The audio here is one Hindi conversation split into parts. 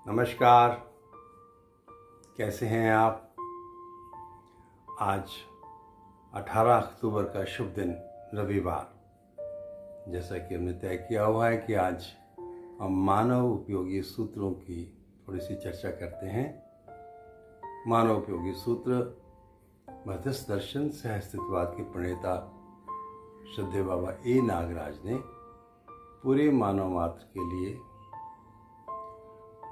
नमस्कार। कैसे हैं आप? आज 18 अक्टूबर का शुभ दिन रविवार, जैसा कि हमने तय किया हुआ है कि आज हम मानव उपयोगी सूत्रों की थोड़ी सी चर्चा करते हैं। मानव उपयोगी सूत्र मध्यस्थ दर्शन सह अस्तित्ववाद के प्रणेता श्रद्धेय बाबा ए नागराज ने पूरे मानव मात्र के लिए,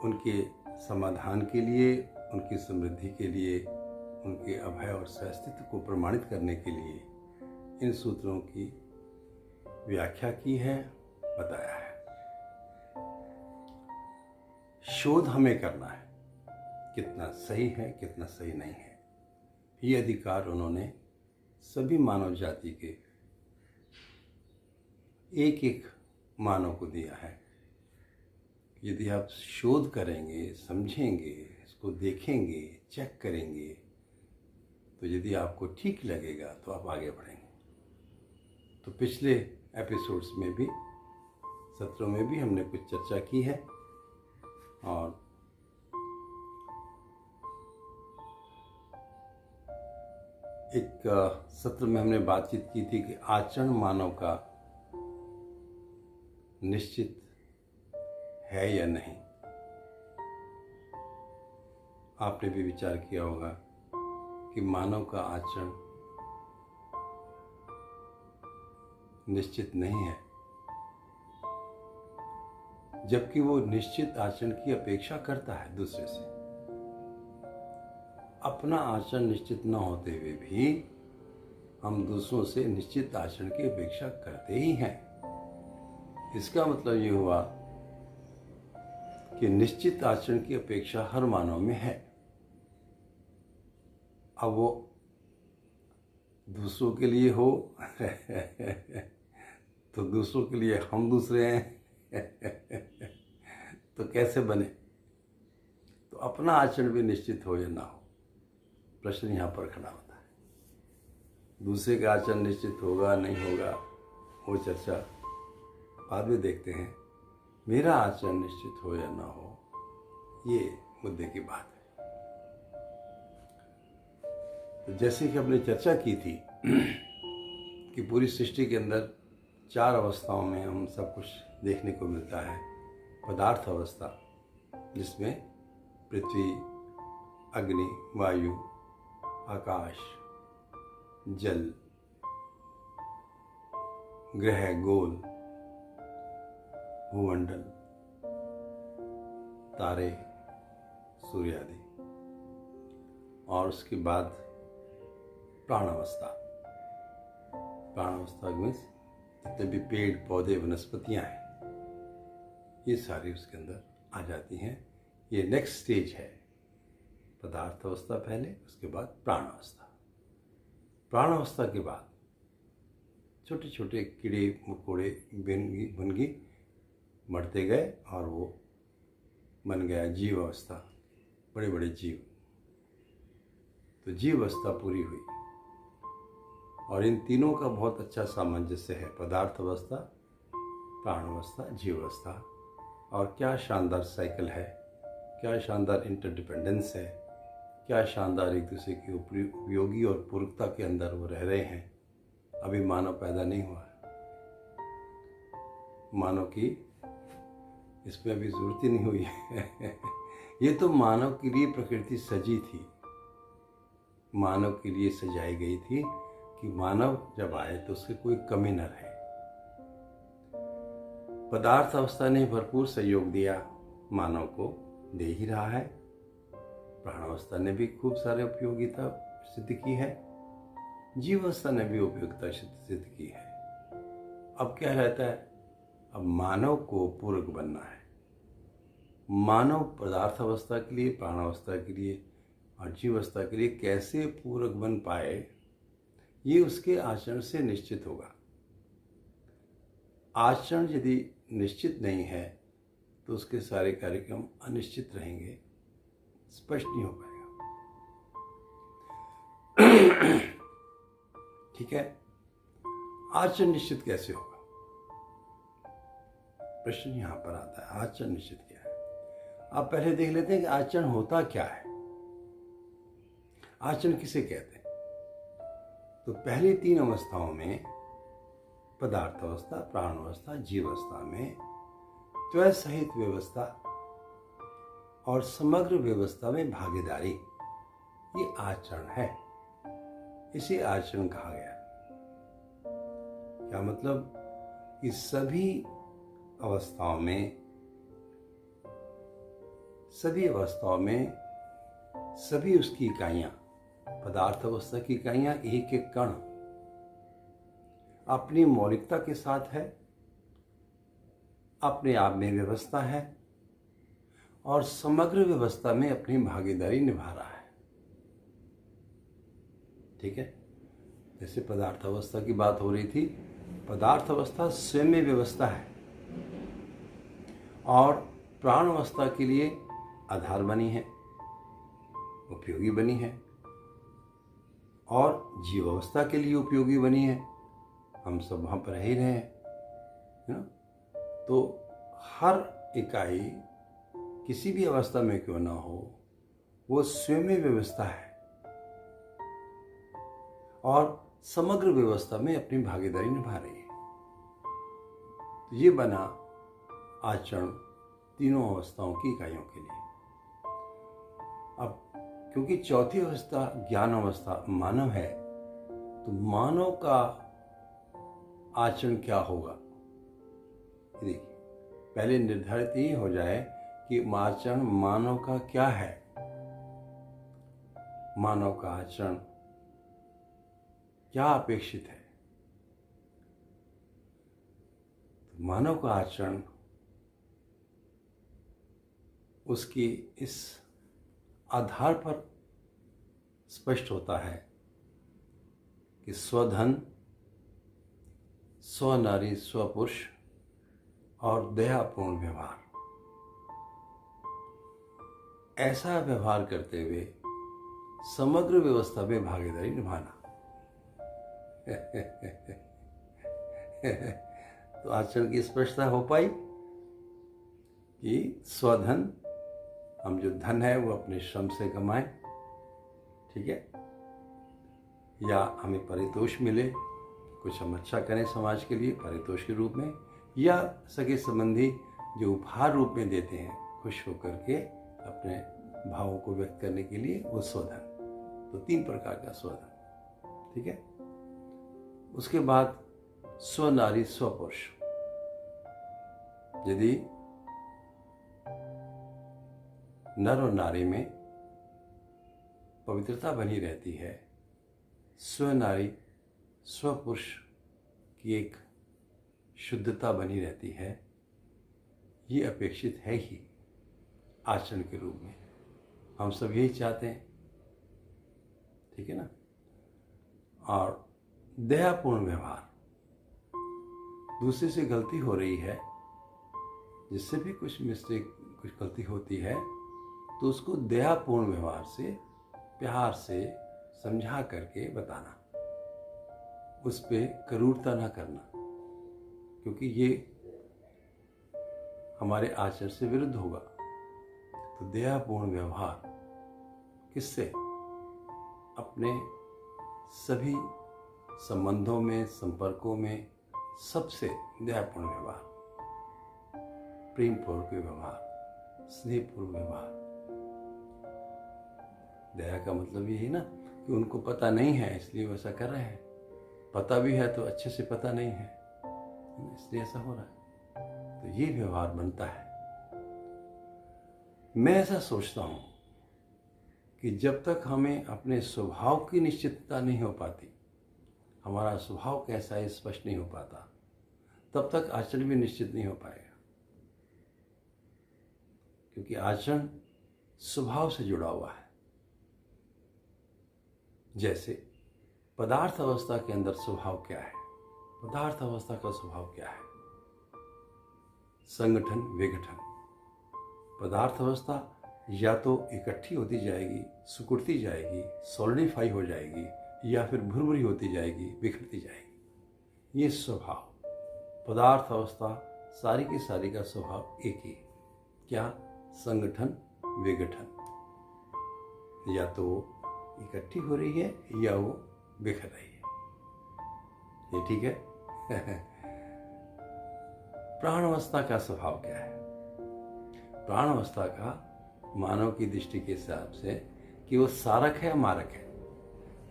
उनके समाधान के लिए, उनकी समृद्धि के लिए, उनके अभय और सहअस्तित्व को प्रमाणित करने के लिए इन सूत्रों की व्याख्या की है, बताया है। शोध हमें करना है, कितना सही है कितना सही नहीं है। ये अधिकार उन्होंने सभी मानव जाति के एक एक मानव को दिया है। यदि आप शोध करेंगे, समझेंगे, इसको देखेंगे, चेक करेंगे, तो यदि आपको ठीक लगेगा तो आप आगे बढ़ेंगे। तो पिछले एपिसोड्स में भी, सत्रों में भी हमने कुछ चर्चा की है और एक सत्र में हमने बातचीत की थी कि आचरण मानव का निश्चित है या नहीं। आपने भी विचार किया होगा कि मानव का आचरण निश्चित नहीं है, जबकि वो निश्चित आचरण की अपेक्षा करता है दूसरे से। अपना आचरण निश्चित न होते हुए भी हम दूसरों से निश्चित आचरण की अपेक्षा करते ही हैं। इसका मतलब ये हुआ कि निश्चित आचरण की अपेक्षा हर मानव में है। अब वो दूसरों के लिए हो तो दूसरों के लिए हम दूसरे हैं तो कैसे बने? तो अपना आचरण भी निश्चित हो या ना हो, प्रश्न यहाँ पर खड़ा होता है। दूसरे का आचरण निश्चित होगा नहीं होगा, वो चर्चा बाद में देखते हैं। मेरा आचरण निश्चित हो या ना हो, ये मुद्दे की बात है। तो जैसे कि हमने चर्चा की थी कि पूरी सृष्टि के अंदर 4 अवस्थाओं में हम सब कुछ देखने को मिलता है। पदार्थ अवस्था, जिसमें पृथ्वी, अग्नि, वायु, आकाश, जल, ग्रह, गोल, भूमंडल, तारे, सूर्य आदि, और उसके बाद प्राणावस्था। प्राणावस्था में जितने भी पेड़ पौधे वनस्पतियां हैं, ये सारी उसके अंदर आ जाती हैं। ये नेक्स्ट स्टेज है। पदार्थ अवस्था पहले, उसके बाद प्राणावस्था। प्राणावस्था के बाद छोटे छोटे कीड़े मकोड़े भुनगी बढ़ते गए और वो बन गया जीव अवस्था, बड़े बड़े जीव। तो जीव अवस्था पूरी हुई और इन तीनों का बहुत अच्छा सामंजस्य है। पदार्थ अवस्था, प्राण अवस्था, जीव अवस्था। और क्या शानदार साइकिल है, क्या शानदार इंटरडिपेंडेंस है, क्या शानदार एक दूसरे की उपयोगी और पूरकता के अंदर वो रह रहे हैं। अभी मानव पैदा नहीं हुआ है, मानव की इसमें अभी जरूरत ही नहीं हुई है ये तो मानव के लिए प्रकृति सजी थी, मानव के लिए सजाई गई थी कि मानव जब आए तो उसकी कोई कमी न रहे। पदार्थ अवस्था ने भरपूर सहयोग दिया, मानव को दे ही रहा है। प्राणावस्था ने भी खूब सारे उपयोगिता सिद्ध की है। जीवावस्था ने भी उपयोगिता सिद्ध की है। अब क्या रहता है? अब मानव को पूरक बनना है। मानव पदार्थ अवस्था के लिए, प्राणावस्था के लिए और जीवावस्था के लिए कैसे पूरक बन पाए, ये उसके आचरण से निश्चित होगा। आचरण यदि निश्चित नहीं है तो उसके सारे कार्यक्रम अनिश्चित रहेंगे, स्पष्ट नहीं हो पाएगा ठीक है। आचरण निश्चित कैसे होगा? प्रश्न यहां पर आता है, आचरण निश्चित क्या है? अब पहले देख लेते हैं कि आचरण होता क्या है, आचरण किसे कहते हैं। तो पहली 3 अवस्थाओं में, पदार्थ अवस्था, प्राण अवस्था, जीव अवस्था में त्वय सहित व्यवस्था और समग्र व्यवस्था में भागीदारी, ये आचरण है। इसे आचरण कहा गया। क्या मतलब कि सभी अवस्थाओं में सभी उसकी इकाइयां, पदार्थ अवस्था की इकाइयां, एक एक कण अपनी मौलिकता के साथ है, अपने आप में व्यवस्था है और समग्र व्यवस्था में अपनी भागीदारी निभा रहा है। ठीक है, जैसे पदार्थ अवस्था की बात हो रही थी, पदार्थ अवस्था स्वयं में व्यवस्था है और प्राण अवस्था के लिए आधार बनी है, उपयोगी बनी है, और जीव अवस्था के लिए उपयोगी बनी है। हम सब वहाँ पर रह ही रहे हैं, है ना। तो हर इकाई किसी भी अवस्था में क्यों ना हो, वो स्वयं में व्यवस्था है और समग्र व्यवस्था में अपनी भागीदारी निभा रही है। तो ये बना आचरण तीनों अवस्थाओं की इकाइयों के लिए। अब क्योंकि चौथी अवस्था ज्ञान अवस्था मानव है, तो मानव का आचरण क्या होगा, देखिए पहले निर्धारित ये हो जाए कि आचरण मानव का क्या है। मानव का आचरण क्या अपेक्षित है। तो मानव का आचरण उसकी इस आधार पर स्पष्ट होता है कि स्वधन, स्वनारी, स्वपुरुष और दयापूर्ण व्यवहार, ऐसा व्यवहार करते हुए समग्र व्यवस्था में भागीदारी निभाना। तो आचरण की स्पष्टता हो पाई कि स्वधन, हम जो धन है वो अपने श्रम से कमाएं, ठीक है, या हमें परितोष मिले, कुछ हम अच्छा करें समाज के लिए परितोष के रूप में, या सगे संबंधी जो उपहार रूप में देते हैं खुश होकर के अपने भावों को व्यक्त करने के लिए, वो स्वधन। तो 3 प्रकार का स्वधन, ठीक है। उसके बाद स्वनारी, स्वपुरुष। यदि नर और नारी में पवित्रता बनी रहती है, स्वनारी स्वपुरुष की एक शुद्धता बनी रहती है, ये अपेक्षित है ही आचरण के रूप में। हम सब यही चाहते हैं, ठीक है ना। और दयापूर्ण व्यवहार, दूसरे से गलती हो रही है, जिससे भी कुछ गलती होती है, तो उसको दयापूर्ण व्यवहार से, प्यार से समझा करके बताना, उस पर क्रूरता ना करना, क्योंकि ये हमारे आचरण से विरुद्ध होगा। तो दयापूर्ण व्यवहार किससे? अपने सभी संबंधों में, संपर्कों में सबसे दयापूर्ण व्यवहार, प्रेमपूर्वक व्यवहार, स्नेहपूर्वक व्यवहार। दया का मतलब यही ना कि उनको पता नहीं है इसलिए वैसा कर रहे हैं, पता भी है तो अच्छे से पता नहीं है इसलिए ऐसा हो रहा है। तो ये व्यवहार बनता है। मैं ऐसा सोचता हूं कि जब तक हमें अपने स्वभाव की निश्चितता नहीं हो पाती, हमारा स्वभाव कैसा है स्पष्ट नहीं हो पाता, तब तक आचरण भी निश्चित नहीं हो पाएगा। क्योंकि आचरण स्वभाव से जुड़ा हुआ है। जैसे पदार्थ अवस्था के अंदर स्वभाव क्या है, पदार्थ अवस्था का स्वभाव क्या है? संगठन, विघटन। पदार्थ अवस्था या तो इकट्ठी होती जाएगी, सिकुड़ती जाएगी, सॉलिडिफाई हो जाएगी, या फिर भुरभुरी होती जाएगी, बिखरती जाएगी। ये स्वभाव, पदार्थ अवस्था सारी की सारी का स्वभाव एक ही। क्या? संगठन विघटन, या तो वो इकट्ठी हो रही है या वो बिखर रही है। ये ठीक है। प्राणावस्था का स्वभाव क्या है? प्राणावस्था का मानव की दृष्टि के हिसाब से कि वो सारक है या मारक है।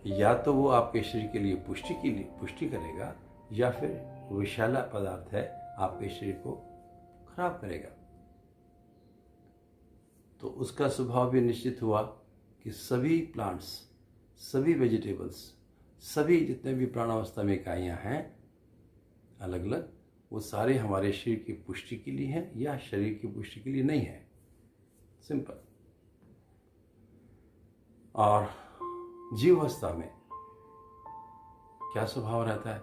या तो वो आपके शरीर के लिए पुष्टि करेगा, या फिर विषैला पदार्थ है, आपके शरीर को खराब करेगा। तो उसका स्वभाव भी निश्चित हुआ कि सभी प्लांट्स, सभी वेजिटेबल्स, सभी जितने भी प्राणावस्था में इकाइयाँ हैं अलग अलग, वो सारे हमारे शरीर की पुष्टि के लिए हैं या शरीर की पुष्टि के लिए नहीं है। सिंपल। और जीवावस्था में क्या स्वभाव रहता है?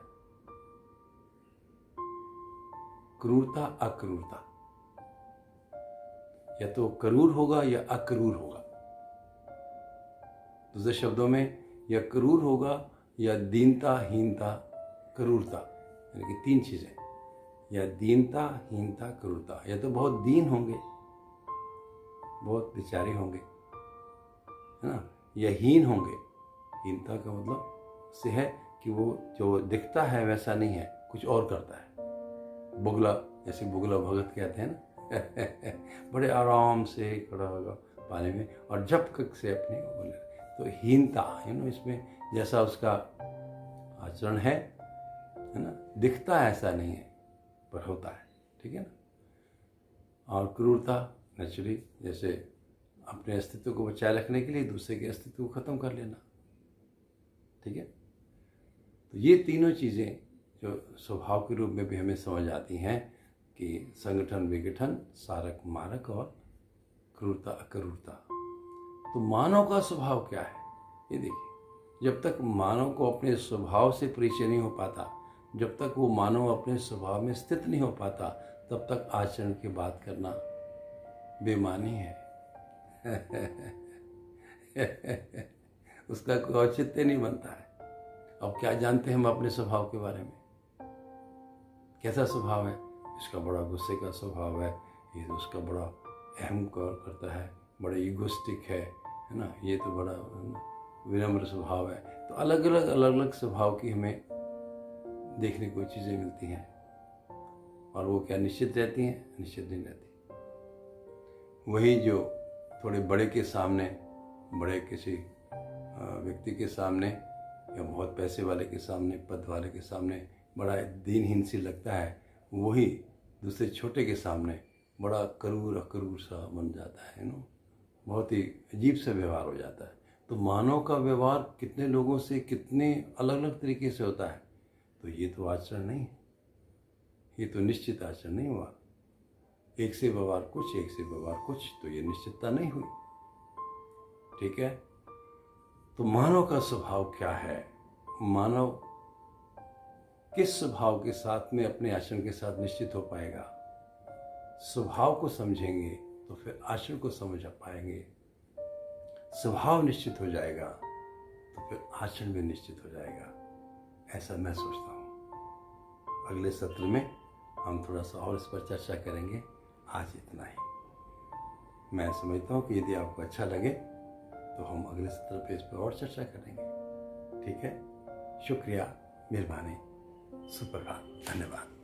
क्रूरता अक्रूरता, या तो क्रूर होगा या अक्रूर होगा। दूसरे शब्दों में, या क्रूर होगा या दीनता, हीनता, क्रूरता, यानी कि तीन चीजें, या दीनता, हीनता, क्रूरता। या तो बहुत दीन होंगे, बहुत बेचारे होंगे, है ना, या हीन होंगे। हीनता का मतलब से है कि वो जो दिखता है वैसा नहीं है, कुछ और करता है। बुगला, जैसे बुगला भगत कहते हैं ना, बड़े आराम से खड़ा होगा पानी में और झपक से अपने बोले। तो हीनता, इसमें जैसा उसका आचरण है ना, दिखता ऐसा नहीं है पर होता है, ठीक है ना। और क्रूरता नेचुरली, जैसे अपने अस्तित्व को बचाए रखने के लिए दूसरे के अस्तित्व को खत्म कर लेना, ठीक है। तो ये तीनों चीज़ें जो स्वभाव के रूप में भी हमें समझ आती हैं कि संगठन विघटन, सारक मारक और क्रूरता अक्रूरता। तो मानव का स्वभाव क्या है? ये देखिए, जब तक मानव को अपने स्वभाव से परिचय नहीं हो पाता, जब तक वो मानव अपने स्वभाव में स्थित नहीं हो पाता, तब तक आचरण की बात करना बेमानी है। उसका कोई औचित्य नहीं बनता है। अब क्या जानते हैं हम अपने स्वभाव के बारे में? कैसा स्वभाव है? इसका बड़ा गुस्से का स्वभाव है, ये तो उसका बड़ा अहम करता है, बड़ा ईगोस्टिक है ना, ये तो बड़ा विनम्र स्वभाव है। तो अलग अलग स्वभाव की हमें देखने को चीज़ें मिलती हैं, और वो क्या निश्चित रहती हैं? निश्चित नहीं रहती। वही जो थोड़े बड़े के सामने, बड़े किसी व्यक्ति के सामने या बहुत पैसे वाले के सामने, पद वाले के सामने बड़ा दीनहीन सी लगता है, वही दूसरे छोटे के सामने बड़ा क्रूर अक्रूर सा बन जाता है, बहुत ही अजीब सा व्यवहार हो जाता है। तो मानव का व्यवहार कितने लोगों से कितने अलग अलग तरीके से होता है। तो ये तो आचरण नहीं है, ये तो निश्चित आचरण नहीं हुआ। एक से व्यवहार कुछ, एक से व्यवहार कुछ, तो ये निश्चितता नहीं हुई, ठीक है। तो मानव का स्वभाव क्या है? मानव किस स्वभाव के साथ में अपने आचरण के साथ निश्चित हो पाएगा? स्वभाव को समझेंगे तो फिर आचरण को समझ पाएंगे। स्वभाव निश्चित हो जाएगा तो फिर आचरण भी निश्चित हो जाएगा, ऐसा मैं सोचता हूँ। अगले सत्र में हम थोड़ा सा और इस पर चर्चा करेंगे। आज इतना ही। मैं समझता हूँ कि यदि आपको अच्छा लगे तो हम अगले सत्र पे इस पर और चर्चा करेंगे, ठीक है। शुक्रिया, मेहरबानी, सुप्रभात, धन्यवाद।